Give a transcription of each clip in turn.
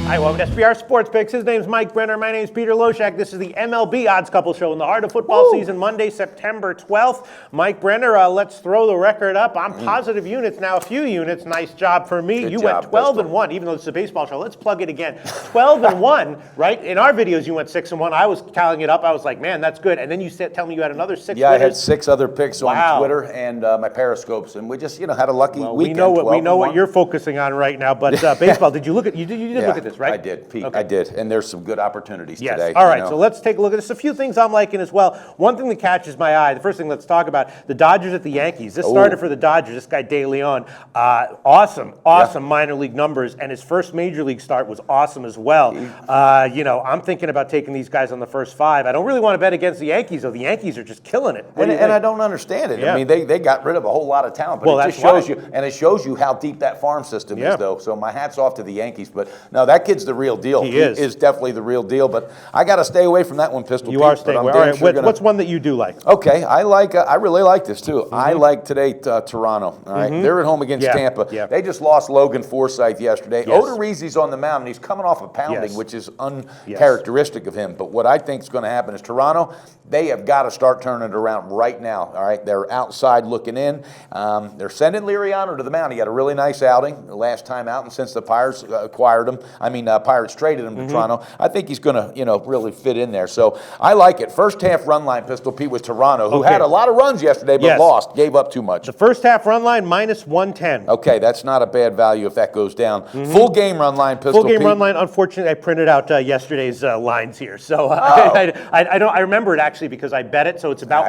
Hi, welcome to SBR Sports Picks. His name's Mike Brenner. My name's Peter Loshak. This is the MLB Odds Couple Show in the heart of football season, Monday, September 12th. Mike Brenner, let's throw the record up. I'm positive units now, a few units. Nice job for me. You went 12-1, even though it's a baseball show. Let's plug it again. 12-1, right? In our videos, you went 6-1. I was tallying it up. I was like, man, that's good. And then you tell me you had another 6 Yeah, winners. I had 6 other picks on Twitter and my Periscopes, and we just, had a lucky weekend. We know what you're focusing on right now, but baseball. Did you look at? You did look at this, right? I did, Pete. Okay. I did, and there's some good opportunities today. All right, so let's take a look at this. A few things I'm liking as well. One thing that catches my eye, the first thing let's talk about, the Dodgers at the Yankees. This started for the Dodgers, this guy De Leon. Awesome minor league numbers, and his first major league start was awesome as well. I'm thinking about taking these guys on the first 5. I don't really want to bet against the Yankees, though. The Yankees are just killing it. And I don't understand it. Yeah. I mean, they got rid of a whole lot of talent, but it just shows you, and it shows you how deep that farm system is, though. So my hat's off to the Yankees. But no, that kid's the real deal. He is definitely the real deal, but I got to stay away from that one, Pistol. You are staying away. All right, what's one that you do like? Okay, I really like this too. I like today Toronto. All right, they're at home against Tampa. Yeah. They just lost Logan Forsythe yesterday. Odorizzi's on the mound, and he's coming off a pounding, which is uncharacteristic of him. But what I think is going to happen is Toronto, they have got to start turning it around right now. All right, they're outside looking in. They're sending Liriano to the mound. He had a really nice outing the last time out, and since the Pirates acquired him, Pirates traded him to Toronto, I think he's going to, really fit in there. So I like it. First half run line, Pistol Pete, was Toronto, who had a lot of runs yesterday, but lost, gave up too much. The first half run line minus 110. Okay, that's not a bad value if that goes down. Full game run line, Pistol Pete. Full game run line. Unfortunately, I printed out yesterday's lines here, so I remember it actually because I bet it. So it's about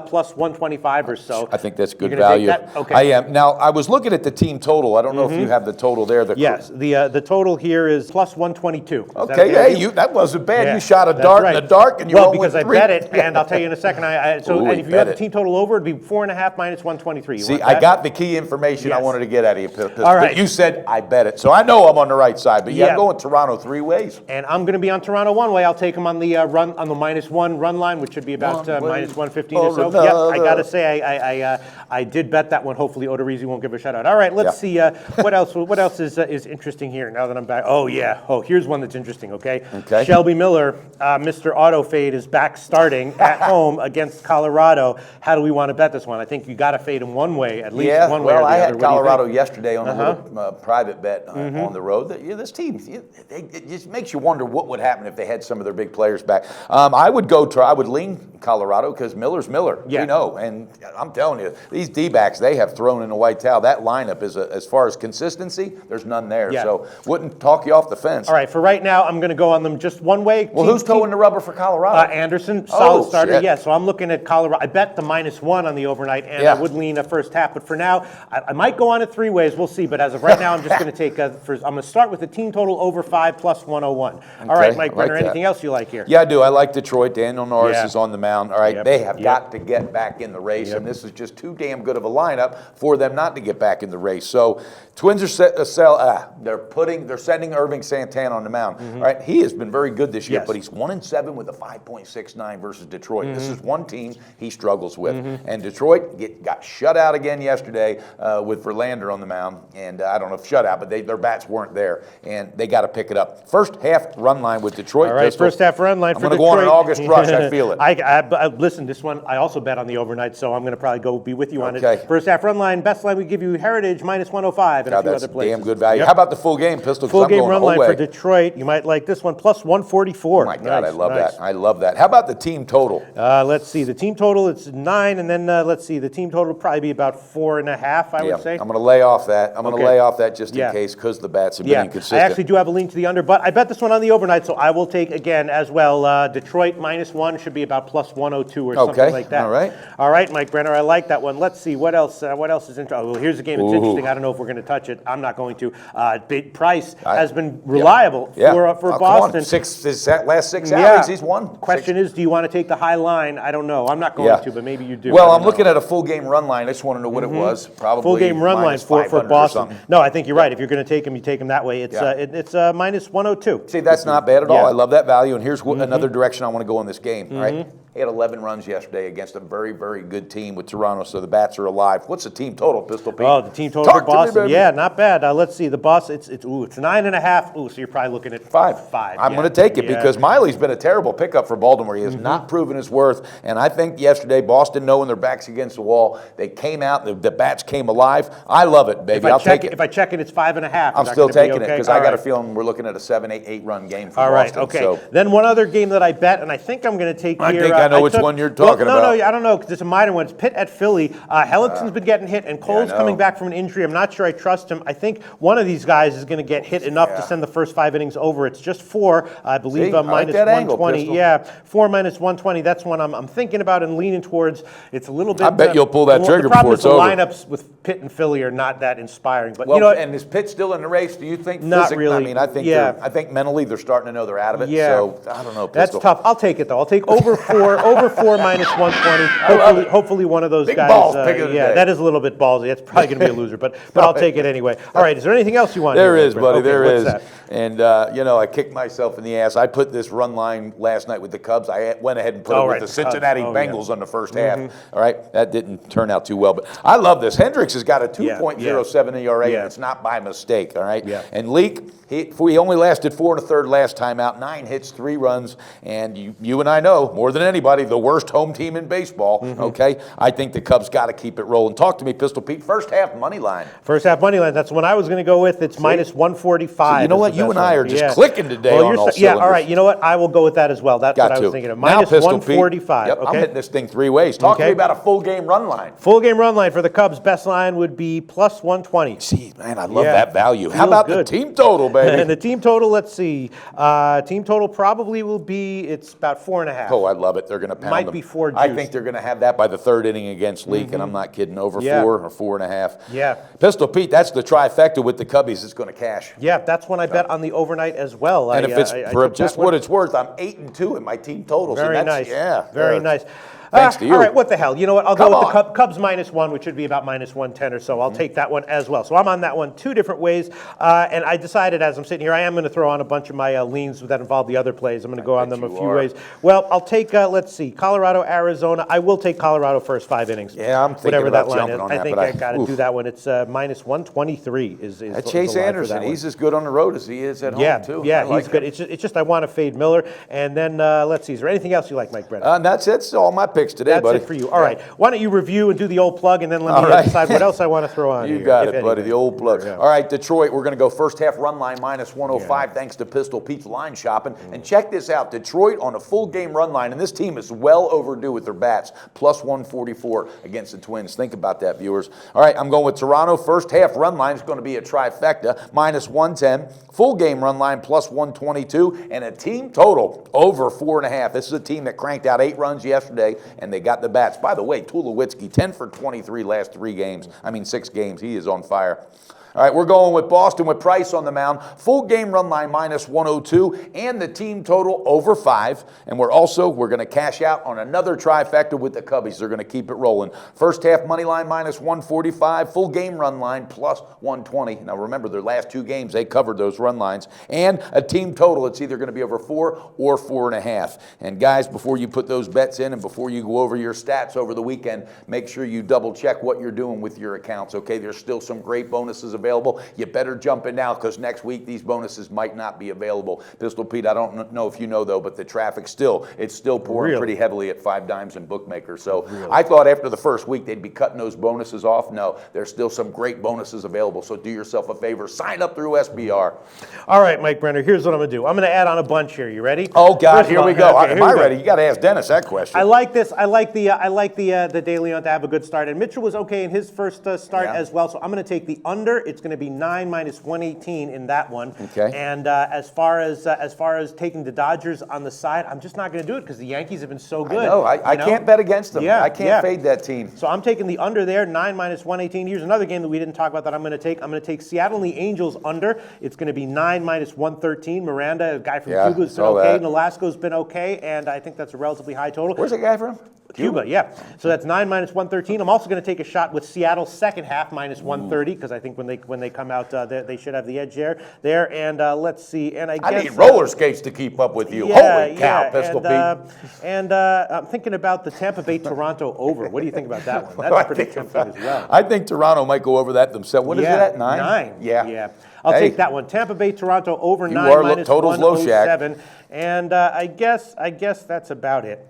plus 125 or so. I think that's good You're gonna value. take that? Okay. I am. Now I was looking at the team total. I don't know if you have the total there. Yes, the total here is plus 122. Okay, hey, that wasn't bad. Yeah, you shot a dart in the dark, and you well, because I bet it, Yeah. and I'll tell you in a second. And if you have the team total over, it'd be 4.5 minus 123. See, I got the key information I wanted to get out of you, Pistol. All right. But you said I bet it, so I know I'm on the right side. But I'm going Toronto 3 ways. And I'm going to be on Toronto one way. I'll take them on the minus 1 run line, which should be about minus 115 or so. Yep, I got to say I did bet that one. Hopefully Odorizzi won't give a shutout. All right, let's see what else. What else is interesting here now that I'm back? Oh yeah. Oh, here's one that's interesting. Okay. Shelby Miller, Mr. Auto Fade, is back starting at home against Colorado. How do we want to bet this one? I think you got to fade him one way, at least one way or the other. Well, I had Colorado yesterday on a little private bet on the road. This team, it just makes you wonder what would happen if they had some of their big players back. I would lean Colorado because Miller's Miller. Yeah. We know, and I'm telling you, these D-backs, they have thrown in a white towel. That lineup is, as far as consistency, there's none there. Yeah. So wouldn't talk you off the fence. All right, for right now, I'm going to go on them just one way. Well, who's towing the rubber for Colorado? Anderson, solid starter. Shit. Yeah, so I'm looking at Colorado. I bet the minus 1 on the overnight, and I would lean a first half. But for now, I might go on it 3 ways. We'll see. But as of right now, I'm just going to take. I'm going to start with the team total over 5 plus 101. All right, Mike Brenner. Anything else you like here? Yeah, I do. I like Detroit. Daniel Norris is on the mound. All right, they have got to get back in the race, and this is just too damn good of a lineup for them not to get back in the race. So Twins are they're sending Irving Santana on the mound. All right, he has been very good this year, but he's 1-7 with a 5.69 versus Detroit. This is one team he struggles with, and Detroit got shut out again yesterday with Verlander on the mound. And I don't know if shut out, but their bats weren't there, and they got to pick it up. First half run line with Detroit. All right, first half run line for Detroit. I'm going to go on an August rush. I feel it. Listen, this one I also bet on the overnight, so I'm going to probably be with you on it. First half run line, best line we give you Heritage minus 105 and a few other places. Damn good value. How about the full game, Pistol? Full game run line for Detroit. You might like this one, plus 144. Oh my God, I love that. I love that. How about the team total? Let's see. The team total, it's 9, and then let's see. The team total will probably be about 4.5, I would say. I'm going to lay off that. I'm going to lay off that just in case because the bats have been inconsistent. I actually do have a lean to the under, but I bet this one on the overnight, so I will take again as well. Detroit minus 1 should be about plus 102 or something like that. All right, Mike Brenner, I like that one. Let's see what else. What else is interesting? Well, here's a game that's interesting. I don't know if we're going to touch it. I'm not going to. Price has been reliable for Boston. Last 6 outings, he's won. Question is, do you want to take the high line? I don't know. I'm not going to, but maybe you do. Well, I'm looking at a full game run line. I just want to know what it was. Probably full game run line for Boston. No, I think you're right. If you're going to take him, you take him that way. It's minus 102. See, that's not bad at all. I love that value. And here's another direction I want to go in this game. All right. He had 11 runs yesterday against a very, very good team with Toronto, so the bats are alive. What's the team total, Pistol Pete? Oh, the team total for Talk to me, Boston. baby. Yeah, not bad. Let's see. The Boston, it's 9.5. Ooh, so you're probably looking at 5. Five. I'm yeah. going to take it Yeah. because Miley's been a terrible pickup for Baltimore. He has not proven his worth. And I think yesterday, Boston, knowing their backs against the wall, they came out, the bats came alive. I love it, baby. I'll take it. If I check it, it's 5.5. I'm still taking it because I got a feeling we're looking at a 7-8 run game for All right, Boston. okay. So. Then one other game that I bet, and I think I'm going to take I here. think I know which one you're talking no, about. No, I don't know, because it's a minor one. It's Pitt at Philly. Hellickson's been getting hit, and Cole's coming back from an injury. I'm not sure I trust him. I think one of these guys is going to get hit enough to send the first 5 innings over. It's just 4, I believe, I like minus that 120. angle, Yeah, 4 minus 120. That's one I'm thinking about and leaning towards. It's a little bit. I bet you'll pull that trigger the problem before is it's over. the lineups with Pitt and Philly are not that inspiring. But Well, you know what? and is Pitt still in the race? Do you think? Not really. I mean, I think I think mentally they're starting to know they're out of it. Yeah. So I don't know. That's Pistol. tough. I'll take it though. I'll take over 4 minus 120. love it. Hopefully one of those Big guys. balls, pick of the day. That is a little bit ballsy. That's probably going to be a loser, but I'll take it anyway. All right. Is there anything else you want? There here, is, Brett? buddy. Okay, There what's is. that? And, I kicked myself in the ass. I put this run line last night with the Cubs. I went ahead and put it with right, the the Cubs. Cincinnati Oh, yeah. Bengals on the first half. All right. That didn't turn out too well. But I love this. Hendricks has got a 2.07 ERA, Yeah. and it's not by mistake. All right. Yeah. And Leak, he only lasted 4 1/3 last time out, 9 hits, 3 runs. And you and I know, more than anybody, the worst home team in baseball. Okay. I think the Cubs got to keep it rolling. Talk to me, Pistol Pete. First half money line. First half money line. That's the one I was going to go with. It's minus 145. So you know is what? the You best and I one. are just clicking today on all Yeah, all cylinders. right. You know what? I will go with that as well. That's Got what I to. was thinking of. Now, Minus Pistol 145. Pete. Yep, Okay. I'm hitting this thing 3 ways. Talk to Okay. me about a full game run line. Full game run line for the Cubs. Best line would be plus 120. See, man, I love Yeah. that value. How Feels about good. the team total, baby? And the team total, let's see. Team total probably will be, it's about 4.5. Oh, I love it. They're going to pound Might them. be 4 I juiced. think they're going to have that by the 3rd inning against Leak, and I'm not kidding. Over Yeah. 4 or 4.5. Yeah. Pistol Pete, that's the trifecta with the Cubbies. It's going to cash. Yeah, that's one I bet on the overnight as well. And if it's I for took just that one. what it's worth, I'm 8-2 in my team totals. Very and that's, nice. Yeah. Very nice. Thanks to you. All right, what the hell? You know what? I'll Come go with the on. Cubs minus 1, which should be about minus 110 or so. I'll take that one as well. So I'm on that one 2 different ways. And I decided as I'm sitting here, I am going to throw on a bunch of my leans that involve the other plays. I'm going to go on them a bet few you are. ways. Well, I'll take, let's see, Colorado, Arizona. I will take Colorado first 5 innings. Yeah, I'm thinking Whatever about that line jumping is. on I that, think but I got to oof. do that one. It's minus 123 is That the Chase line for Anderson, that one. he's as good on the road as he is at Yeah, home, too. yeah, I like he's good. him. It's just I want to fade Miller. And then, let's see, is there anything else you like, Mike Brennan? That's it. That's all my picks today, That's buddy. it for you. All right. Why don't you review and do the old plug, and then let All me right. decide what else I want to throw on You here, got if it, buddy. anything. The old plug. Yeah. All right, Detroit, we're going to go first half run line minus 105 thanks to Pistol Pete's line shopping. And check this out. Detroit on a full game run line, and this team is well overdue with their bats, plus 144 against the Twins. Think about that, viewers. All right, I'm going with Toronto. First half run line is going to be a trifecta, minus 110. Full game run line, plus 122. And a team total over 4.5. This is a team that cranked out 8 runs yesterday, and they got the bats. By the way, Tulowitzki, 10 for 23 last 6 games. He is on fire. All right, we're going with Boston with Price on the mound. Full game run line minus 102 and the team total over 5. And we're going to cash out on another trifecta with the Cubbies. They're going to keep it rolling. First half money line minus 145. Full game run line plus 120. Now remember, their last 2 games, they covered those run lines. And a team total, it's either going to be over 4 or 4.5. And guys, before you put those bets in and before you go over your stats over the weekend, make sure you double check what you're doing with your accounts, okay? There's still some great bonuses available. You better jump in now because next week these bonuses might not be available. Pistol Pete, I don't know if you know though, but the traffic it's still pouring Really? pretty heavily at 5 Dimes and Bookmaker. So I thought after the first week they'd be cutting those bonuses off. No, there's still some great bonuses available. So do yourself a favor, sign up through SBR. All right, Mike Brenner, here's what I'm going to do. I'm going to add on a bunch here. You ready? Oh God, First of here all- we go. okay, Am here I we go. ready? You got to ask Dennis that question. I like this. I like the De Leon to have a good start. And Mitchell was okay in his first start Yeah. as well. So I'm going to take the under. It's going to be 9 minus 118 in that one. Okay. And as far as taking the Dodgers on the side, I'm just not going to do it because the Yankees have been so good. No, I can't bet against them. Yeah, I can't yeah. fade that team. So I'm taking the under there, 9 minus 118. Here's another game that we didn't talk about that I'm going to take. I'm going to take Seattle and the Angels under. It's going to be 9 minus 113. Miranda, a guy from Yeah, Cuba, has been saw okay. that. Nolasco's been okay, and I think that's a relatively high total. Where's that guy from? Cuba, yeah. So that's 9 minus 113. I'm also going to take a shot with Seattle second half minus 130 because I think when they come out, they should have the edge there. And let's see. And I guess need roller skates to keep up with you. Holy cow, Pistol Pete. And I'm thinking about the Tampa Bay Toronto over. What do you think about that one? That's pretty tempting as well. I think Toronto might go over that themselves. What is it at 9? 9. Yeah. Yeah. I'll take that one. Tampa Bay Toronto over 9 minus totals low, Shaq. 107. And I guess that's about it.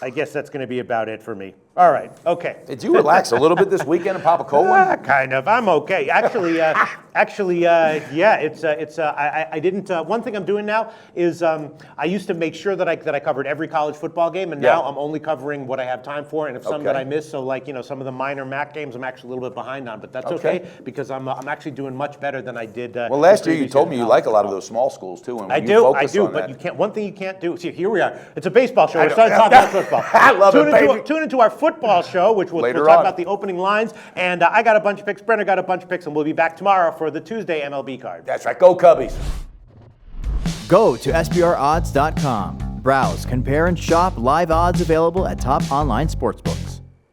I guess that's going to be about it for me. All right. Okay. Did you relax a little bit this weekend and pop a cold one? Kind of. I'm okay. Actually, yeah. It's. I didn't. One thing I'm doing now is I used to make sure that I covered every college football game, and now I'm only covering what I have time for. And if some that I miss, so like some of the minor MAC games, I'm actually a little bit behind on, but that's okay because I'm actually doing much better than I did. Well, last year you told me you like a lot of those small schools too. And I do, but you can't. One thing you can't do. See, here we are. It's a baseball show. We're starting to talk about football. I love it, baby. Tune into our football show, which we'll talk about the opening lines. And I got a bunch of picks. Brenner got a bunch of picks, and we'll be back tomorrow for the Tuesday MLB card. That's right. Go Cubbies. Go to SBRodds.com. Browse, compare, and shop live odds available at top online sportsbooks.